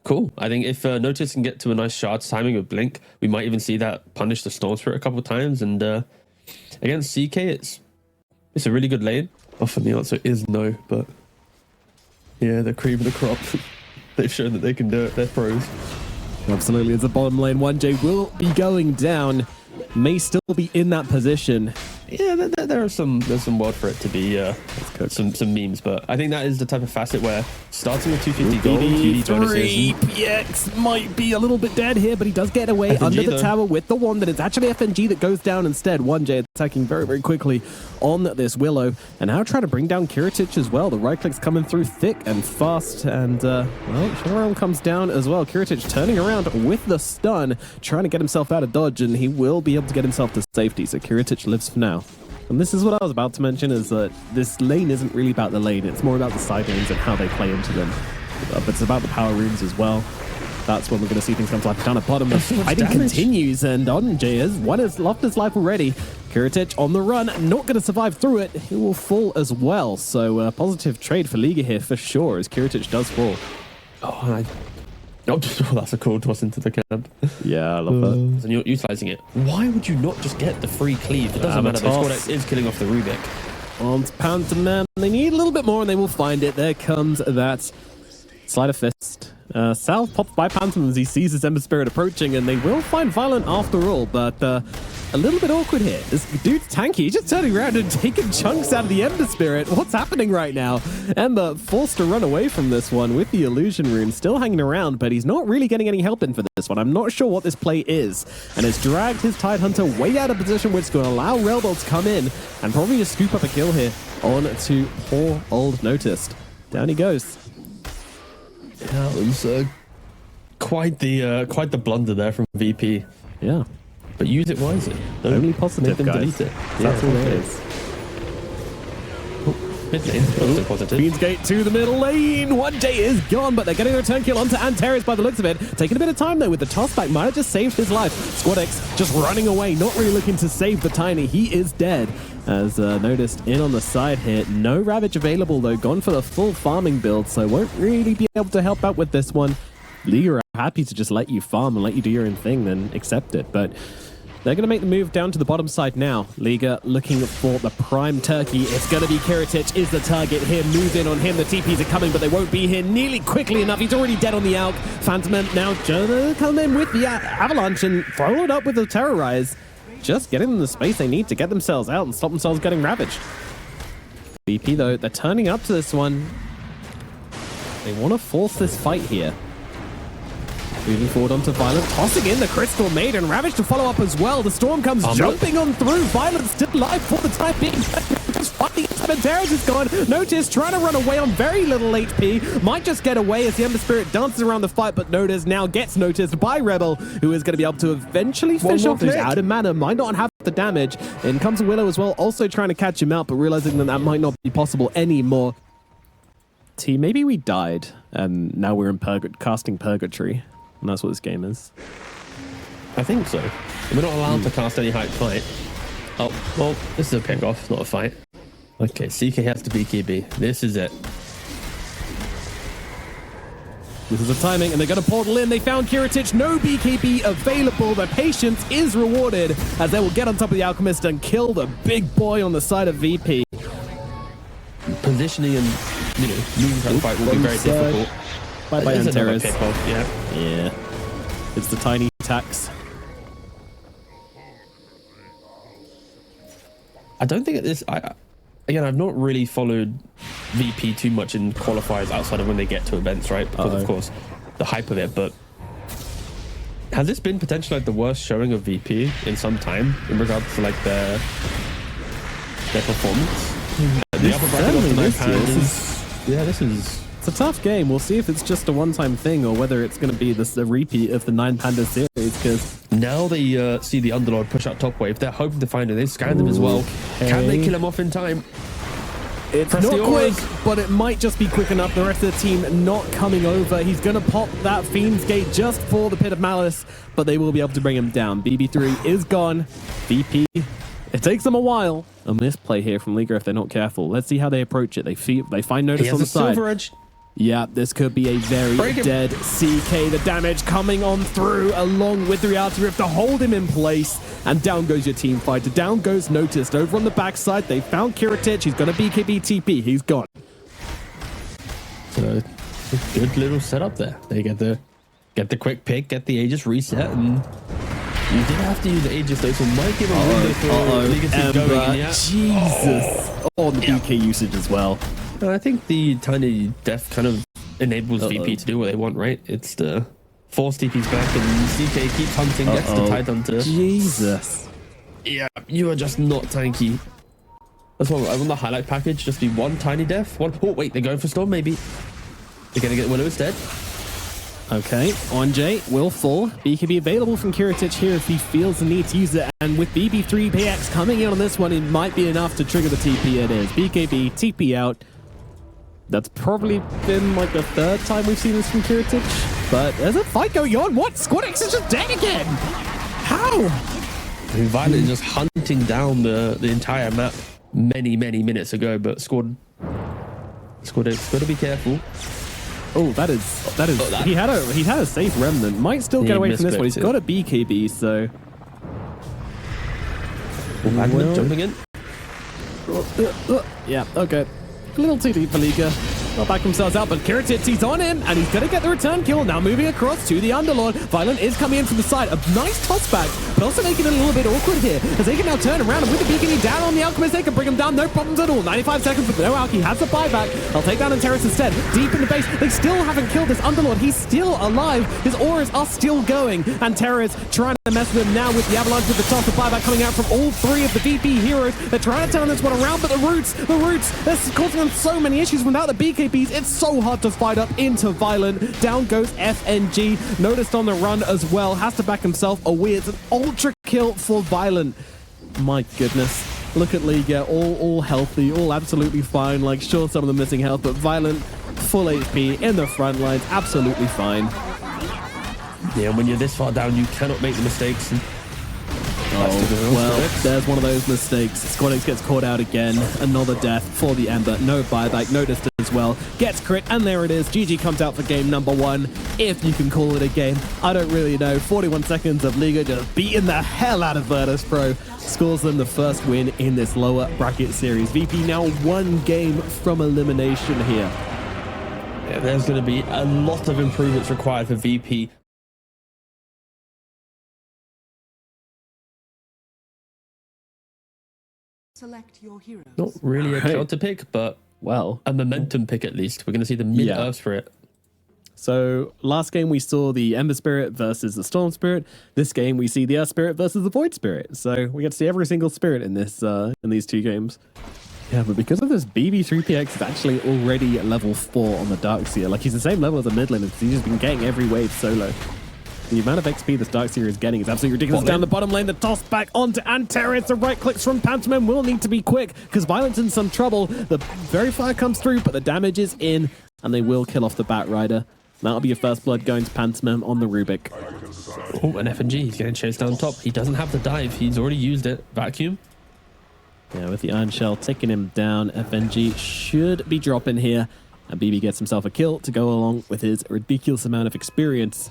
Cool. I think if Notice can get to a nice shard timing with Blink, we might even see that punish the Storm Spirit a couple of times. And against CK, it's a really good lane. Often the answer is no, but yeah, the cream of the crop. They've shown that they can do it. They're pros. Absolutely. It's a bottom lane. 1J will be going down. May still be in that position. Yeah, there's some word for it to be some memes, but I think that is the type of facet where starting with 250 gold, QD bonuses. PX might be a little bit dead here, but he does get away FNG under the though. tower with the wand, and it's actually FNG that goes down instead. 1J attacking very, very quickly on this Willow, and now trying to bring down Kiritich as well. The right click's coming through thick and fast, and well, Sharon comes down as well. Kiritich turning around with the stun, trying to get himself out of dodge, and he will be able to get himself to safety, so Kiritich lives for now. And this is what I was about to mention, is that this lane isn't really about the lane, it's more about the side lanes and how they play into them. But it's about the power rooms as well. That's when we're going to see things come to life. Down at bottom, the fighting continues, and one has lost his life already. Kiritich on the run, not going to survive through it. He will fall as well, so positive trade for Liga here for sure, as Kiritich does fall. Oh, that's a cool toss into the camp. Yeah, I love that. And you're utilizing it. Why would you not just get the free cleave? It doesn't matter. The Squad is killing off the Rubik. On Panther Man, they need a little bit more and they will find it. There comes that Sleight of Fist. Sal pops by Panther as he sees his Ember Spirit approaching, and they will find Violent after all, but a little bit awkward here. This dude's tanky. He's just turning around and taking chunks out of the Ember Spirit. What's happening right now? Ember forced to run away from this one with the Illusion Rune still hanging around, but he's not really getting any help in for this one. I'm not sure what this play is, and has dragged his Tidehunter way out of position, which is going to allow Relbolt to come in and probably just scoop up a kill here on to poor old Noticed. Down he goes. Yeah, it was quite the blunder there from VP. Yeah. But use it wisely. Don't Only positive, make them guys. delete it. That's all it is. Mid lane, also positive. Queen's Gate to the middle lane. 1J is gone, but they're getting a return kill onto Antares by the looks of it. Taking a bit of time though with the toss back. Might have just saved his life. Squad X just running away, not really looking to save the Tiny. He is dead. As Noticed in on the side here. No Ravage available though. Gone for the full farming build, so won't really be able to help out with this one. Liga are happy to just let you farm and let you do your own thing, then accept it. But they're going to make the move down to the bottom side now. Liga looking for the prime turkey. It's going to be Kiritich is the target here. Move in on him. The TPs are coming, but they won't be here nearly quickly enough. He's already dead on the Alk. Phantom now going to come in with the Avalanche and throw it up with the Terrorize. Just getting them the space they need to get themselves out and stop themselves getting ravaged. VP though, they're turning up to this one. They want to force this fight here. Moving forward onto Violent, tossing in the Crystal Maiden. Ravage to follow up as well. The Storm comes jumping on through. Violent still alive for the time being. Just fighting Cementeris is gone. Notice trying to run away on very little HP. Might just get away as the Ember Spirit dances around the fight, but Notice now gets noticed by Rebel, who is going to be able to eventually finish off his out of mana. Might not have the damage. In comes Willow as well, also trying to catch him out, but realizing that that might not be possible anymore. Maybe we died, and now we're in casting Purgatory. And that's what this game is. I think so. We're not allowed to cast any hype fight. Oh, well, this is a pick-off, not a fight. Okay, CK has to BKB. This is it. This is the timing, and they're going to portal in. They found Kiritich. No BKB available. Their patience is rewarded as they will get on top of the Alchemist and kill the big boy on the side of VP. Positioning and, moving that fight will be very difficult. Bye-bye, Antares. Yeah. It's the tiny attacks. I don't think again, I've not really followed VP too much in qualifiers outside of when they get to events, right? Because of course, the hype of it, but has this been potentially like the worst showing of VP in some time in regards to like their performance? The upper bracket this is it's a tough game. We'll see if it's just a one-time thing or whether it's going to be a repeat of the 9 Panda series, because now they see the Underlord push out top wave. They're hoping to find it. They scan them as well. Okay. Can they kill him off in time? It's not quick, but it might just be quick enough. The rest of the team not coming over. He's going to pop that Fiend's Gate just for the Pit of Malice, but they will be able to bring him down. BB3 is gone. VP, it takes them a while. A misplay here from Liga if they're not careful. Let's see how they approach it. They find Notice on the side. Silver Edge. Yeah, this could be a very dead CK. The damage coming on through along with the reality rift to hold him in place. And down goes your team fighter. Down goes Noticed. Over on the backside, they found Kiritich. He's going to BKB TP. He's gone. So a good little setup there. They get the quick pick, get the Aegis reset, and you did have to use the Aegis though, so might give a window for Liga to go in. Yeah. Jesus. Oh, the BK usage as well. I think the Tiny Death kind of enables VP to do what they want, right? It's the force TP's back, and CK keeps hunting, gets the Tide Hunter. Jesus. Yeah, you are just not tanky. That's why I want the highlight package, just be one Tiny Death, one. Oh, wait, they're going for Storm, maybe. They're going to get Willow instead. Okay, Onjay will fall. BKB available from Kiritich here if he feels the need to use it. And with BB3PX coming in on this one, it might be enough to trigger the TP. It is. BKB, TP out. That's probably been like the third time we've seen this from Kiritich. But there's a fight going on. What? SquadX is just dead again. How? I mean, Violet is just hunting down the entire map many minutes ago, but SquadX got to be careful. Oh, that is. He had a safe remnant. Might still get away from this one. He's got a BKB, so. Well, jumping in. Yeah. Okay. A little too deep for Liga. Not back themselves out, but Kiritich, he's on him, and he's going to get the return kill. Now moving across to the Underlord. Violent is coming in from the side. A nice toss back, but also making it a little bit awkward here, as they can now turn around, and with the BKB down on the Alchemist, they can bring him down, no problems at all. 95 seconds, but no Alki has the buyback. They'll take down Terrace instead. Deep in the base, they still haven't killed this Underlord. He's still alive. His auras are still going, and Terrace trying to mess with him now with the Avalanche with the toss. The buyback coming out from all three of the VP heroes. They're trying to turn this one around, but the roots, that's causing them so many issues. Without the BKBs, it's so hard to fight up into Violent. Down goes FNG. Noticed on the run as well. Has to back himself away. It's an ultra kill for Violent. My goodness. Look at Liga. All healthy. All absolutely fine. Like, sure, some of them missing health, but Violent, full HP in the front lines. Absolutely fine. Yeah, when you're this far down, you cannot make the mistakes. Oh, well, there's one of those mistakes. SquadX gets caught out again. Another death for the Ember. No buyback. Noticed as well. Gets crit, and there it is. GG comes out for game number 1, if you can call it a game. I don't really know. 41 seconds of Liga just beating the hell out of Virtus.pro. Scores them the first win in this lower bracket series. VP now 1 game from elimination here. Yeah, there's going to be a lot of improvements required for VP. Select your hero. Not really a counter pick, but well, a momentum pick at least. We're going to see the mid-earths for it. So last game we saw the Ember Spirit versus the Storm Spirit. This game we see the Earth Spirit versus the Void Spirit. So we get to see every single spirit in this in these 2 games. Yeah, but because of this, BB3PX is actually already at level 4 on the Darkseer. Like, he's the same level as the mid laner. He's just been getting every wave solo. The amount of XP this Darkseer is getting is absolutely ridiculous. Down the bottom lane, the toss back onto Antares. The right clicks from Pantomime will need to be quick because Violent's in some trouble. The Verifier comes through, but the damage is in, and they will kill off the Bat Rider. That'll be your first blood going to Pantomime on the Rubik. Oh, and FNG, he's getting chased down top. He doesn't have the dive. He's already used it. Vacuum. Yeah, with the Iron Shell taking him down, FNG should be dropping here. And BB gets himself a kill to go along with his ridiculous amount of experience.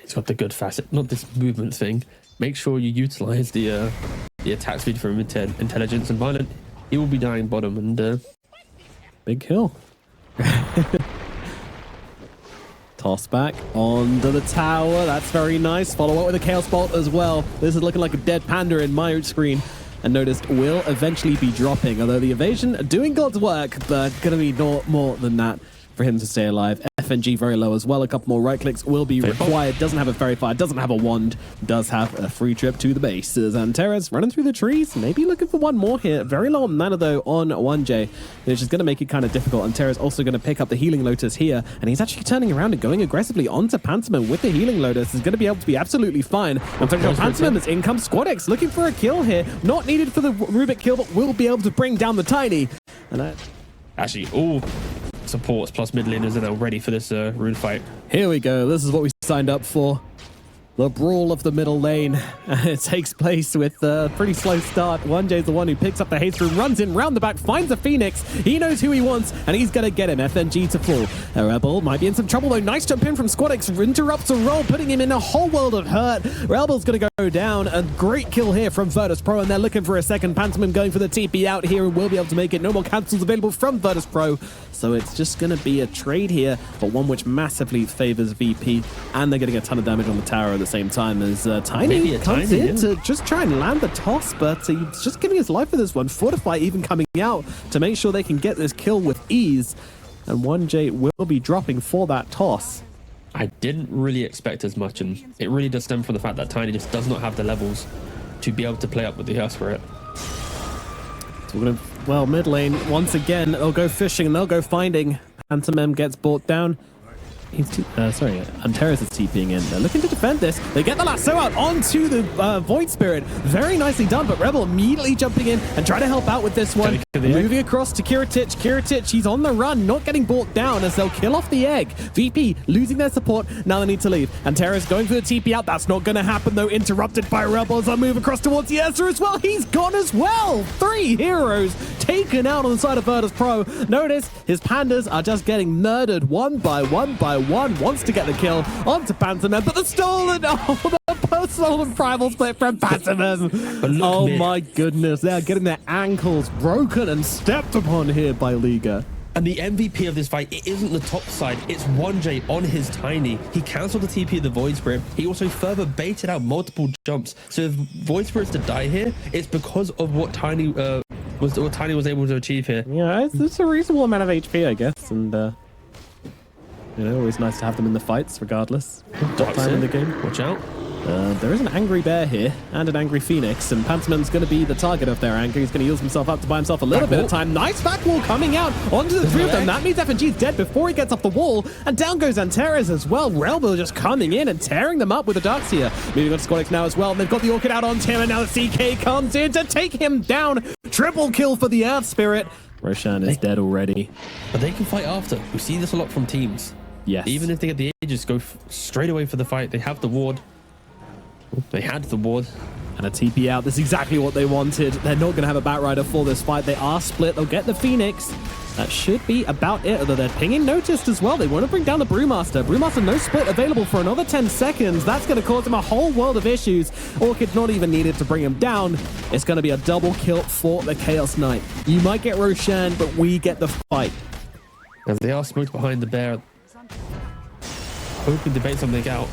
He's got the good facet, not this movement thing. Make sure you utilize the attack speed from intelligence and Violent. He will be dying bottom and big kill. Toss back onto the tower. That's very nice. Follow up with a Chaos Bolt as well. This is looking like a dead panda in my screen. And Noticed will eventually be dropping, although the evasion doing God's work, but gonna be no more than that for him to stay alive. FNG very low as well. A couple more right clicks will be required. Doesn't have a Verifier, doesn't have a wand, does have a free trip to the base. Antares running through the trees, maybe looking for one more here. Very low on mana though on 1J, which is going to make it kind of difficult. Antares also going to pick up the Healing Lotus here, and he's actually turning around and going aggressively onto Pantomime with the Healing Lotus. Is going to be able to be absolutely fine. I'm talking about Pantomime as in comes SquadX looking for a kill here. Not needed for the Rubik kill, but will be able to bring down the Tiny. And actually, all supports plus mid laners are now ready for this rune fight. Here we go. This is what we signed up for. The brawl of the middle lane. It takes place with a pretty slow start. 1J is the one who picks up the haste room, runs in, round the back, finds a Phoenix. He knows who he wants, and he's going to get him. FNG to fall. A Rebel might be in some trouble, though. Nice jump in from SquadX. Interrupts a roll, putting him in a whole world of hurt. Rebel's going to go down. A great kill here from Virtus.pro, and they're looking for a second. Pantomime going for the TP out here and will be able to make it. No more cancels available from Virtus.pro. So it's just going to be a trade here, but one which massively favors VP, and they're getting a ton of damage on the tower at the same time as Tiny comes in to just try and land the toss, but he's just giving his life for this one. Fortify even coming out to make sure they can get this kill with ease, and 1J will be dropping for that toss. I didn't really expect as much, and it really does stem from the fact that Tiny just does not have the levels to be able to play up with the Earth Spirit. So we're gonna, well, mid lane, once again, they'll go fishing and they'll go finding. Pantomime gets brought down. Antares is TPing in. They're looking to defend this. They get the lasso out onto the Void Spirit. Very nicely done, but Rebel immediately jumping in and trying to help out with this one. Moving across to Kiritich. Kiritich, he's on the run, not getting brought down as they'll kill off the egg. VP losing their support. Now they need to leave. Antares going for the TP out. That's not going to happen, though. Interrupted by Rebels. They'll move across towards the Ursa as well. He's gone as well. 3 heroes taken out on the side of Virtus.pro. Notice his pandas are just getting murdered one by one by one. Wants to get the kill onto Pantomime, but the stolen, the personal and primal split from Pantomime. Oh my goodness, they are getting their ankles broken and stepped upon here by Liga. And the MVP of this fight, it isn't the top side, it's 1J on his Tiny. He cancelled the TP of the Void Spirit. He also further baited out multiple jumps. So if Void Spirit's to die here, it's because of what Tiny was able to achieve here. Yeah, it's a reasonable amount of HP, I guess, and you know, always nice to have them in the fights, regardless. Top time in the game. Watch out. There is an angry bear here and an angry Phoenix, and Pantomime's going to be the target of their anger. He's going to use himself up to buy himself a little bit of time. Nice back wall coming out onto the 3 of them. That means FNG is dead before he gets off the wall, and down goes Antares as well. Relbo just coming in and tearing them up with the Darkseer. Moving on to SquadX now as well, and they've got the Orchid out onto him, and now the CK comes in to take him down. Triple kill for the Earth Spirit. Roshan is dead already. But they can fight after. We see this a lot from teams. Yes. Even if they get the Aegis, go straight away for the fight. They have the ward. They had the ward. And a TP out. This is exactly what they wanted. They're not going to have a Batrider for this fight. They are split. They'll get the Phoenix. That should be about it. Although they're pinging noticed as well. They want to bring down the Brewmaster. Brewmaster no split available for another 10 seconds. That's going to cause him a whole world of issues. Orchid's not even needed to bring him down. It's going to be a double kill for the Chaos Knight. You might get Roshan, but we get the fight. As they are smoked behind the bear. Hoping to bait something out.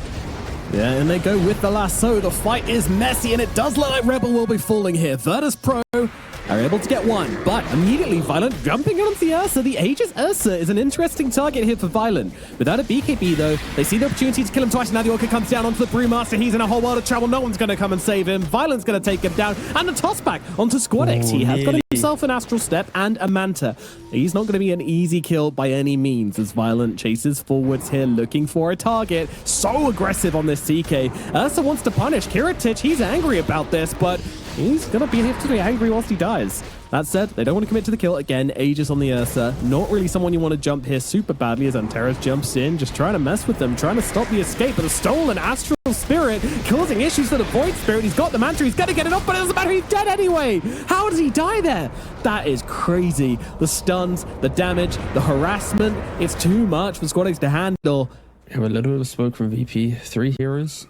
Yeah, and they go with the lasso. The fight is messy, and it does look like Rebel will be falling here. Virtus.pro are able to get one, but immediately Violent jumping onto the Ursa. The Aegis Ursa is an interesting target here for Violent. Without a BKB, though, they see the opportunity to kill him twice, and now the Orchid comes down onto the Brewmaster. He's in a whole world of trouble. No one's going to come and save him. Violent's going to take him down, and the toss back onto SquadX. He has got himself an Astral Step and a Manta. He's not going to be an easy kill by any means, as Violent chases forwards here, looking for a target. So aggressive on this CK. Ursa wants to punish Kiritich. He's angry about this, but he's going to be angry whilst he dies. That said, they don't want to commit to the kill. Again, Aegis on the Ursa. Not really someone you want to jump here super badly as Antares jumps in, just trying to mess with them, trying to stop the escape. But a stolen Astral Spirit causing issues for the Void Spirit. He's got the Manta. He's going to get it off, but it doesn't matter. He's dead anyway. How does he die there? That is crazy. The stuns, the damage, the harassment. It's too much for SquadX to handle. We have a little bit of smoke from VP. 3 heroes.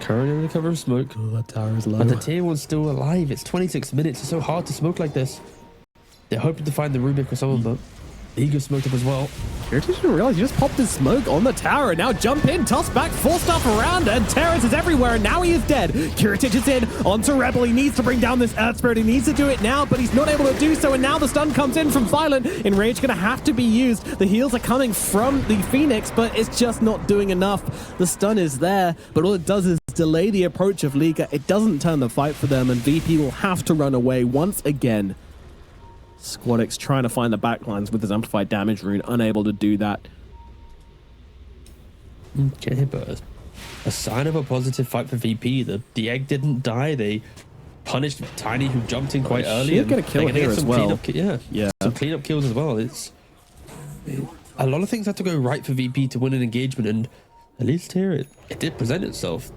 Currently under the cover of smoke. Oh, that tower is low. But the tier 1's still alive. It's 26 minutes. It's so hard to smoke like this. They're hoping to find the Rubik or someone, but Liga smoked up as well. Kiritich didn't realize you just popped his smoke on the tower, and now jump in, toss back, full stuff around, and Terrence is everywhere, and now he is dead. Kiritich is in onto Rebel. He needs to bring down this Earth Spirit. He needs to do it now, but he's not able to do so, and now the stun comes in from Violent. Enrage going to have to be used. The heals are coming from the Phoenix, but it's just not doing enough. The stun is there, but all it does is delay the approach of Liga. It doesn't turn the fight for them, and VP will have to run away once again. SquadX trying to find the backlines with his amplified damage rune, unable to do that. Okay, but a sign of a positive fight for VP. The egg didn't die. They punished Tiny, who jumped in quite early. She's going to kill here as well. Yeah, some cleanup kills as well. A lot of things had to go right for VP to win an engagement, and at least here it did present itself.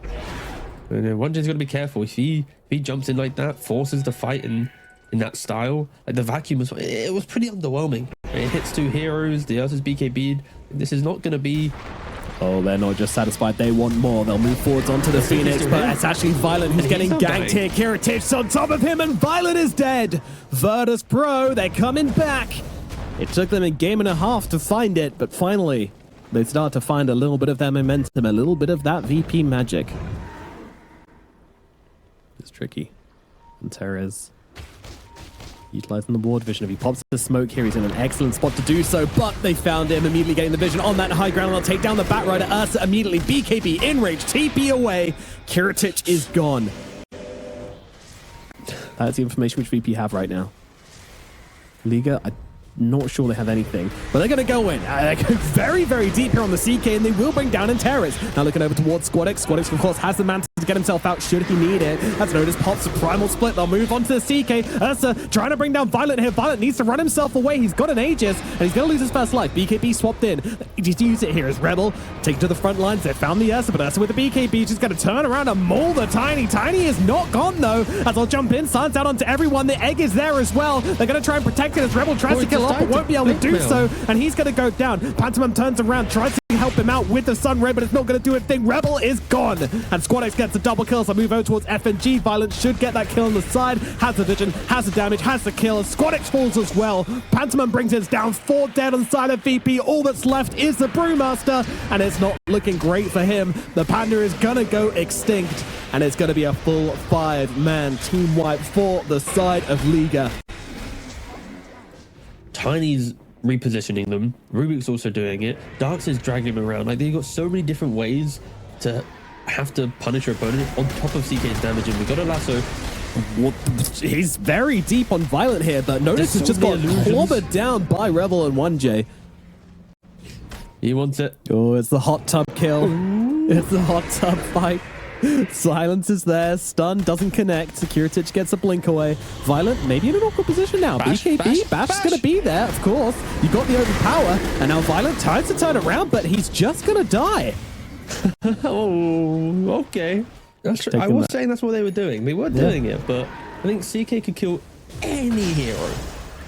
And 1J's got to be careful. If he jumps in like that, forces the fight in that style, like the vacuum was, it was pretty underwhelming. It hits 2 heroes, the Ursa's BKB'd. This is not going to be... Oh, they're not just satisfied. They want more. They'll move forwards onto the Phoenix, but it's actually Violent who's getting ganked here. Kiritich on top of him, and Violent is dead. Virtus.pro, they're coming back. It took them a game and a half to find it, but finally, they start to find a little bit of that momentum, a little bit of that VP magic. It's tricky. And Terez utilizing the ward vision. If he pops the smoke here, he's in an excellent spot to do so, but they found him, immediately getting the vision on that high ground, and they'll take down the Batrider. Ursa immediately, BKB in range, TP away. Kiritich is gone. That's the information which VP have right now. Liga, I'm not sure they have anything, but they're going to go in. They're going very, very deep here on the CK, and they will bring down Terez. Now looking over towards SquadX. SquadX, of course, has the mantle to get himself out should he need it. That's noticed. Pops a primal split. They'll move on to the CK. Ursa trying to bring down Violent here. Violent needs to run himself away. He's got an Aegis, and he's going to lose his first life. BKB swapped in. Just use it here as Rebel. Take it to the front lines. They found the Ursa, but Ursa with the BKB just going to turn around and maul the Tiny. Tiny is not gone, though, as I'll jump in. Silence out onto everyone. The egg is there as well. They're going to try and protect it as Rebel tries to kill off, but won't be able to do so, and he's going to go down. Pantomime turns around, tries to help him out with the Sun Ray, but it's not going to do a thing. Rebel is gone, and SquadX gets the double kills. I move over towards FNG. Violent should get that kill on the side. Has the vision, has the damage, has the kill. SquadX falls as well. Pantomime brings his down. 4 dead on the side of VP. All that's left is the Brewmaster, and it's not looking great for him. The Panda is going to go extinct, and it's going to be a full 5-man team wipe for the side of Liga. Tiny's repositioning them. Rubik's also doing it. Darks is dragging him around. Like, they've got so many different ways to have to punish your opponent on top of CK's damage. And we got a lasso. He's very deep on Violent here, but notice he's just got clobbered down by Rebel and 1J. He wants it. Oh, it's the hot tub kill. Ooh. It's the hot tub fight. Silence is there. Stun doesn't connect. Kiritich gets a blink away. Violent maybe in an awkward position now. BKB, Bash's going to be there, of course. You got the overpower, and now Violent tries to turn around, but he's just going to die. Oh, okay. I was saying that's what they were doing. They were doing it, but I think CK could kill any hero.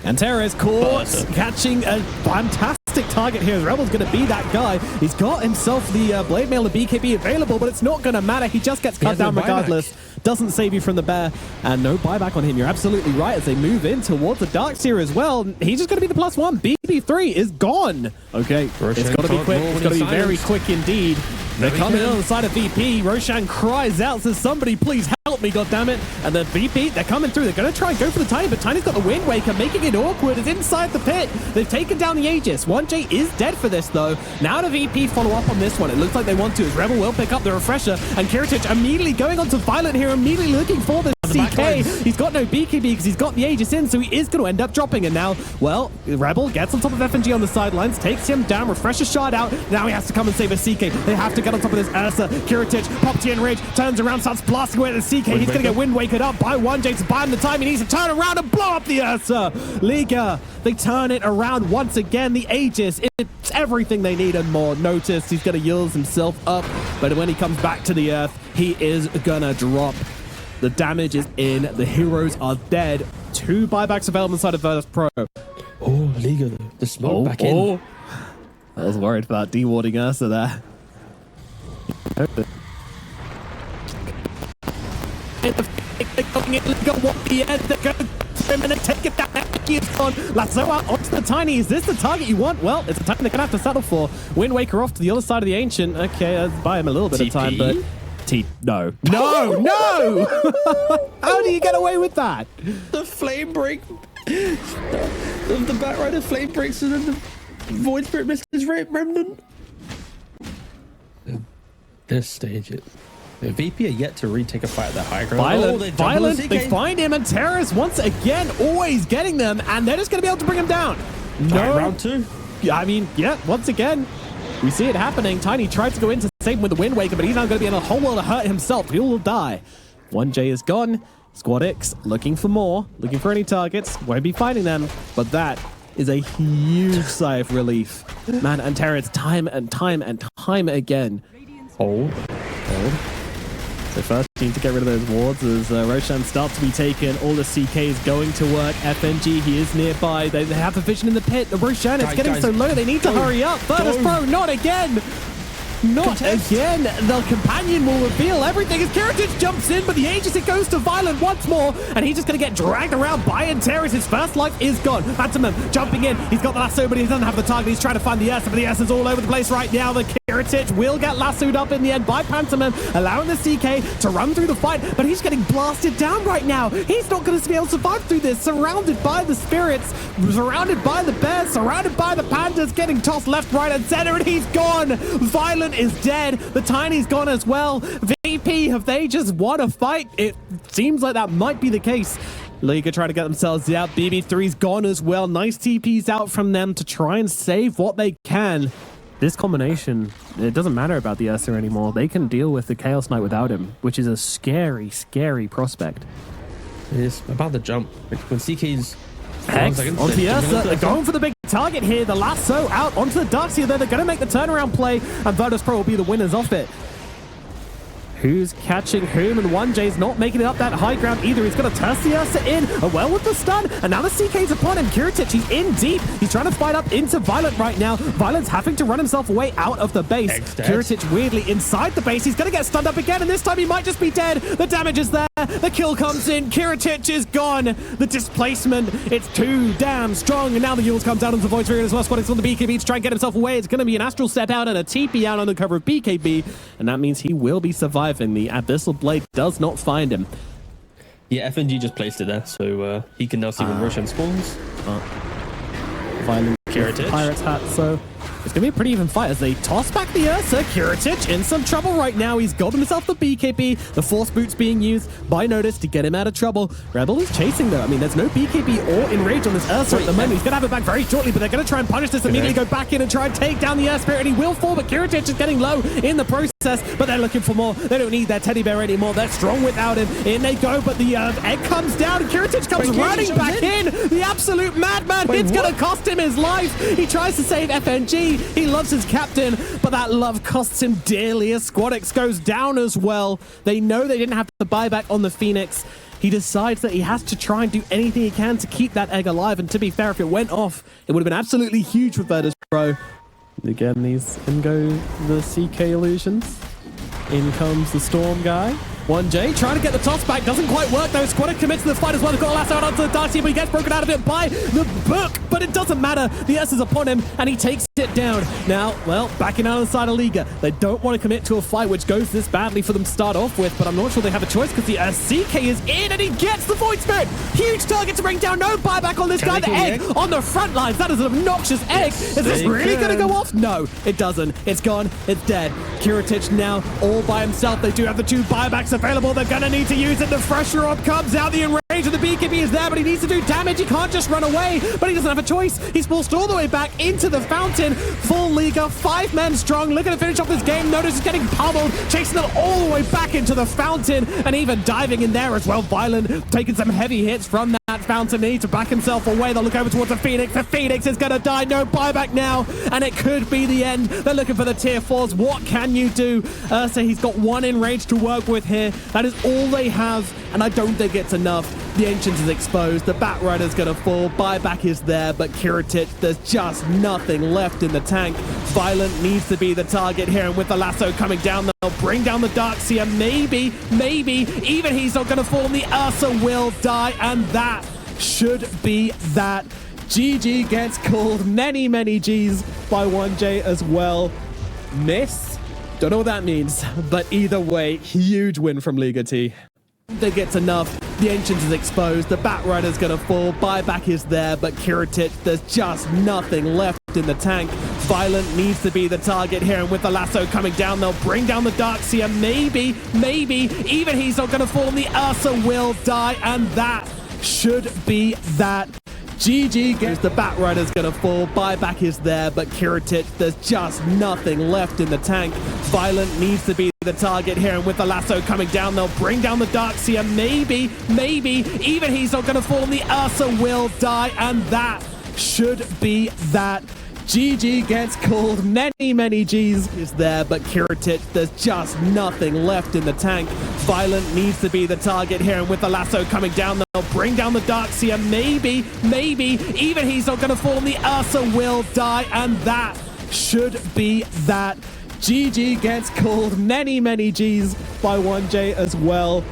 And Terez caught, catching a fantastic target here. Rebel's going to be that guy. He's got himself the Blade Mail, the BKB available, but it's not going to matter. He just gets cut down regardless. Doesn't save you from the bear, and no buyback on him. You're absolutely right as they move in towards the Dark Seer as well. He's just going to be the +1. BB3 is gone. Okay, it's got to be quick. It's got to be very quick indeed. They're coming in on the side of VP. Roshan cries out, says, somebody please help me, goddammit. And then VP, they're coming through. They're going to try and go for the Tiny, but Tiny's got the Wind Waker, making it awkward. It's inside the pit. They've taken down the Aegis. 1J is dead for this, though. Now the VP follow up on this one. It looks like they want to, as Rebel will pick up the Refresher. And Kiritich immediately going on to Violent here, immediately looking for the CK. He's got no BKB because he's got the Aegis in, so he is going to end up dropping. And now, well, Rebel gets on top of FNG on the sidelines, takes him down, Refresher shard out. Now he has to come and save a CK. They have to get on top of this Ursa. Kiritich pops in rage, turns around, starts blasting away at the CK. He's going to get Wind Wakered up by 1J to buy him the time. He needs to turn around and blow up the Ursa. Liga, they turn it around once again. The Aegis, it's everything they need and more. Notice he's going to yield himself up, but when he comes back to the earth, he is going to drop. The damage is in. The heroes are dead. 2 buybacks available inside of Virtus.pro. Oh, Liga, the smoke back in. I was worried about dewarding Ursa there. Take it down. Lasso out onto the Tiny. Is this the target you want? Well, it's a target they're gonna have to settle for. Wind Waker off to the other side of the Ancient. Okay, let's buy him a little bit of time, but no. How do you get away with that? The flame break. The Batrider flame breaks, and then the Void Spirit misses his remnant. This stage, the VP are yet to retake a fight at that high ground. Violent, they find him, and Terez once again always getting them, and they're just going to be able to bring him down. No. Round 2. I mean, yeah, once again, we see it happening. Tiny tried to go in to save him with the Wind Waker, but he's now going to be in a whole world of hurt himself. He will die. 1J is gone. SquadX looking for more, looking for any targets. Won't be finding them, but that is a huge sigh of relief. Man, and Terez time and time and time again Hold. So first need to get rid of those wards as Roshan starts to be taken. All the CK is going to work. FNG, he is nearby. They have the vision in the pit. Roshan, it's getting so low. They need to hurry up. Virtus.pro, not again. Not again. The companion will reveal everything as Kiritic jumps in, but the agency goes to Violent once more, and he's just going to get dragged around by Antares. His first life is gone. Phantom jumping in. He's got the lasso, but he doesn't have the target. He's trying to find the S, but the S is all over the place right now. The Kiritic will get lassoed up in the end by Pantomim, allowing the CK to run through the fight, but he's getting blasted down right now. He's not going to be able to survive through this. Surrounded by the spirits, surrounded by the bears, surrounded by the pandas, getting tossed left, right, and center, and he's gone. Violent is dead. The Tiny's gone as well. VP, have they just won a fight? It seems like that might be the case. Liga trying to get themselves out. BB3's gone as well. Nice TPs out from them to try and save what they can. This combination, it doesn't matter about the Ursa anymore. They can deal with the Chaos Knight without him, which is a scary, scary prospect. It is about the jump. When CK's Hex onto the Ursa. They're going for the big target here. The lasso out onto the Darkseer there. They're going to make the turnaround play, and Virtus.pro will be the winners off it. Who's catching whom? And 1J's not making it up that high ground either. He's got to toss the Ursa in. Well with the stun. And now the CK's upon him. Kiritic, he's in deep. He's trying to fight up into Violent right now. Violent's having to run himself away out of the base. Kiritic weirdly inside the base. He's going to get stunned up again. And this time he might just be dead. The damage is there. The kill comes in. Kiritic is gone. The displacement, it's too damn strong. And now the Yules comes out onto the Void Sphere as well. Squatting on the BKB to try and get himself away. It's going to be an Astral Step out and a TP out on the cover of BKB. And that means he will be surviving. The Abyssal Blade does not find him. Yeah, FNG just placed it there, so he can now see when Roshan spawns. Violent Kiritic. Pirate's hat, so it's going to be a pretty even fight as they toss back the Ursa. Kiritic in some trouble right now. He's got himself the BKB. The Force Boot's being used by Notice to get him out of trouble. Rebel is chasing though. I mean, there's no BKB or Enrage on this Ursa at the moment. He's going to have it back very shortly, but they're going to try and punish this immediately, go back in and try and take down the Earth Spirit, and he will fall, but Kiritic is getting low in the process, but they're looking for more. They don't need their teddy bear anymore. They're strong without him. In they go, but the egg comes down, and Kiritic comes running back in. The absolute madman. It's going to cost him his life. He tries to save FNG. He loves his captain, but that love costs him dearly as Squadix goes down as well. They know they didn't have the buyback on the Phoenix. He decides that he has to try and do anything he can to keep that egg alive, and to be fair, if it went off, it would have been absolutely huge for Virtus.pro. Again, these in go the CK illusions. In comes the Storm guy. 1J trying to get the toss back, doesn't quite work though. Squadix commits to the fight as well. They've got a lasso out onto the Darkseer, but he gets broken out of it by the book. But it doesn't matter. The S is upon him, and he takes it down. Now, well, backing out on the side of Liga. They don't want to commit to a fight which goes this badly for them to start off with, but I'm not sure they have a choice because the CK is in, and he gets the Void Spirit. Huge target to bring down. No buyback on this guy. The egg on the front lines. That is an obnoxious egg. Is this really going to go off? No, it doesn't. It's gone. It's dead. Kiritic now all by himself. They do have the two buybacks available. They're going to need to use it. The Fresher Orb comes out. The Enrage of the BKB is there, but he needs to do damage. He can't just run away, but he doesn't have a choice. He's forced all the way back into the fountain. Full Liga, 5 men strong, looking to finish off this game. Notice is getting pummeled, chasing them all the way back into the fountain, and even diving in there as well. Violent taking some heavy hits from that fountain. He needs to back himself away. They'll look over towards the Phoenix. The Phoenix is going to die. No buyback now, and it could be the end. They're looking for the tier 4s. What can you do? So he's got 1 Enrage to work with here. That is all they have, and I don't think it's enough. The Ancients is exposed. The Batrider's going to fall. Buyback is there, but Kiritic, there's just nothing left in the tank. Violent needs to be the target here, and with the lasso coming down, they'll bring down the Darkseer. Maybe, even he's not going to fall. The Ursa will die, and that should be that. GG gets called. Many Gs by 1J as well. Miss? Don't know what that means, but either way, huge win from Liga T. They gets enough. The Ancients is exposed. The Batrider's going to fall. Buyback is there, but Kiritic, there's just nothing left in the tank. Violent needs to be the target here, and with the lasso coming down, they'll bring down the Darkseer. Maybe, even he's not going to fall. The Ursa will die, and that should be that. GG gets the Batrider's going to fall. Buyback is there, but Kiritic, there's just nothing left in the tank. Violent needs to be the target here, and with the lasso coming down, they'll bring down the Darkseer. Maybe, even he's not going to fall. The Ursa will die, and that should be that. GG gets called. Many G's is there, but Kiritic, there's just nothing left in the tank. Violent needs to be the target here, and with the lasso coming down, they'll bring down the Darkseer. Maybe, even he's not going to fall, and the Ursa will die, and that should be that. GG gets called. Many G's by 1J as well.